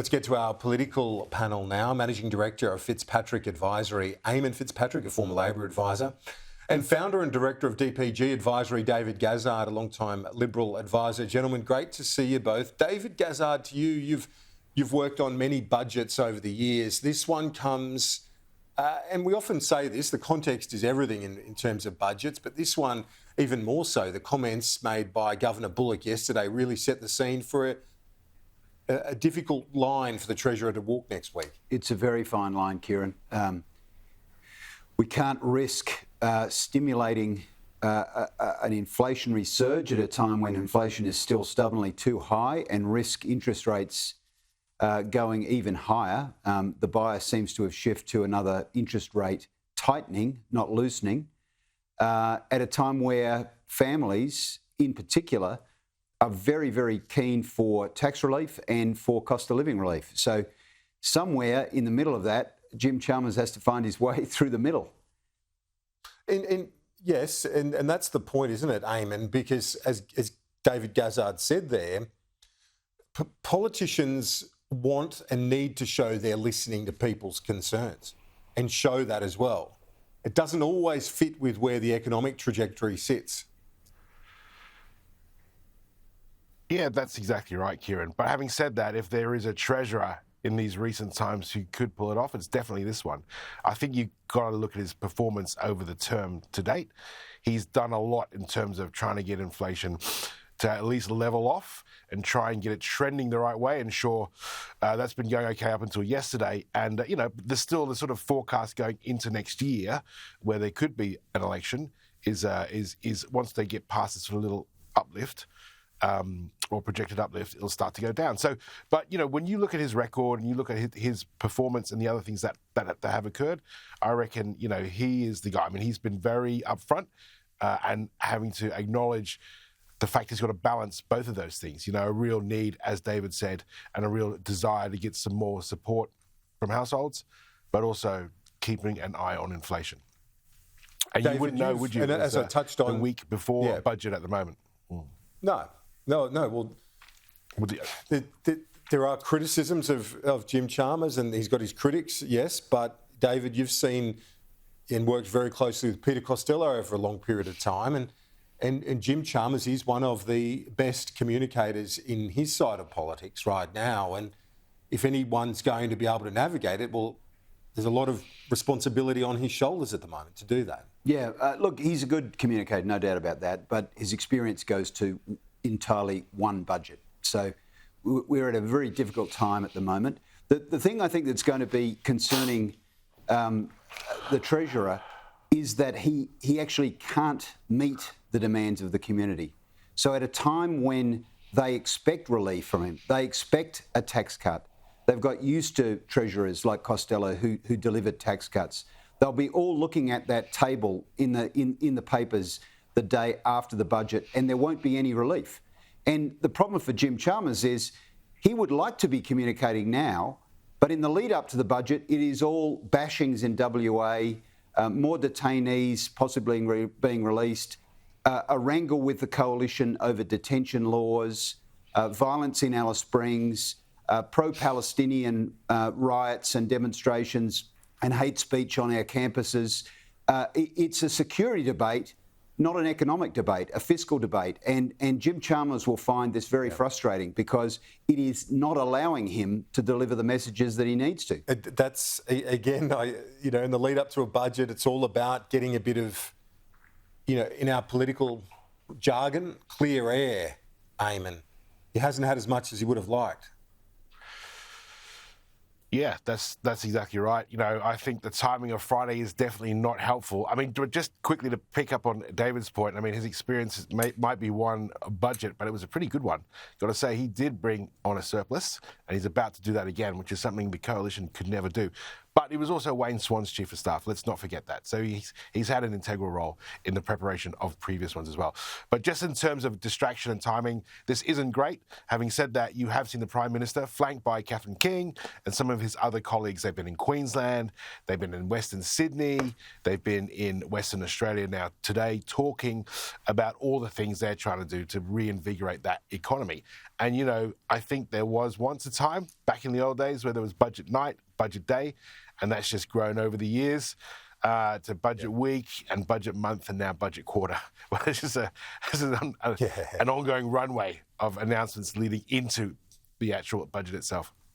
Let's get to our political panel now. Managing Director of Fitzpatrick Advisory, Eamon Fitzpatrick, a former Labor advisor, and founder and director of DPG Advisory, David Gazard, a long-time Liberal advisor. Gentlemen, great to see you both. David Gazard, to you, you've worked on many budgets over the years. This one comes, and we often say this, the context is everything in terms of budgets, but this one even more so. The comments made by Governor Bullock yesterday really set the scene for a difficult line for the Treasurer to walk next week. It's a very fine line, Kieran. We can't risk stimulating an inflationary surge at a time when inflation is still stubbornly too high and risk interest rates going even higher. The bias seems to have shifted to another interest rate tightening, not loosening, at a time where families in particular are very, very keen for tax relief and for cost of living relief. So somewhere in the middle of that, Jim Chalmers has to find his way through the middle. Yes, and that's the point, isn't it, Eamon? Because as David Gazard said there, politicians want and need to show they're listening to people's concerns and show that as well. It doesn't always fit with where the economic trajectory sits. Yeah, that's exactly right, Kieran. But having said that, if there is a treasurer in these recent times who could pull it off, it's definitely this one. I think you've got to look at his performance over the term to date. He's done a lot in terms of trying to get inflation to at least level off and try and get it trending the right way. And sure, that's been going okay up until yesterday. And, there's still the sort of forecast going into next year where there could be an election is once they get past this sort of little uplift, or projected uplift, it'll start to go down. So, but when you look at his record and you look at his performance and the other things that have occurred, I reckon he is the guy. I mean, he's been very upfront and having to acknowledge the fact he's got to balance both of those things. A real need, as David said, and a real desire to get some more support from households, but also keeping an eye on inflation. And David, you wouldn't know, would you? And as I touched on the week before budget at the moment. No. Well, there are criticisms of Jim Chalmers, and he's got his critics, yes. But David, you've seen and worked very closely with Peter Costello over a long period of time, and Jim Chalmers is one of the best communicators in his side of politics right now. And if anyone's going to be able to navigate it, well, there's a lot of responsibility on his shoulders at the moment to do that. Yeah, look, he's a good communicator, no doubt about that, but his experience goes to entirely one budget. So we're at a very difficult time at the moment. The thing I think that's going to be concerning the Treasurer is that he actually can't meet the demands of the community. So at a time when they expect relief from him, they expect a tax cut, they've got used to treasurers like Costello who delivered tax cuts. They'll be all looking at that table in the papers the day after the budget, and there won't be any relief. And the problem for Jim Chalmers is he would like to be communicating now, but in the lead up to the budget, it is all bashings in WA, more detainees possibly being released, a wrangle with the coalition over detention laws, violence in Alice Springs, pro-Palestinian riots and demonstrations and hate speech on our campuses. It's a security debate, not an economic debate, a fiscal debate. And Jim Chalmers will find this very frustrating because it is not allowing him to deliver the messages that he needs to. That's, again, in the lead up to a budget, it's all about getting a bit of, in our political jargon, clear air, Eamon. He hasn't had as much as he would have liked. Yeah, that's exactly right. I think the timing of Friday is definitely not helpful. I mean, just quickly to pick up on David's point, I mean, his experience might be one budget, but it was a pretty good one. Got to say, he did bring on a surplus, and he's about to do that again, which is something the coalition could never do. But But he was also Wayne Swan's chief of staff. Let's not forget that. So he's had an integral role in the preparation of previous ones as well. But just in terms of distraction and timing, this isn't great. Having said that, you have seen the Prime Minister flanked by Catherine King and some of his other colleagues. They've been in Queensland, they've been in Western Sydney, they've been in Western Australia now today, talking about all the things they're trying to do to reinvigorate that economy. And, you know, I think there was once a time back in the old days where there was budget night, budget day, and that's just grown over the years to budget week and budget month and now budget quarter. Well, it's just an ongoing runway of announcements leading into the actual budget itself.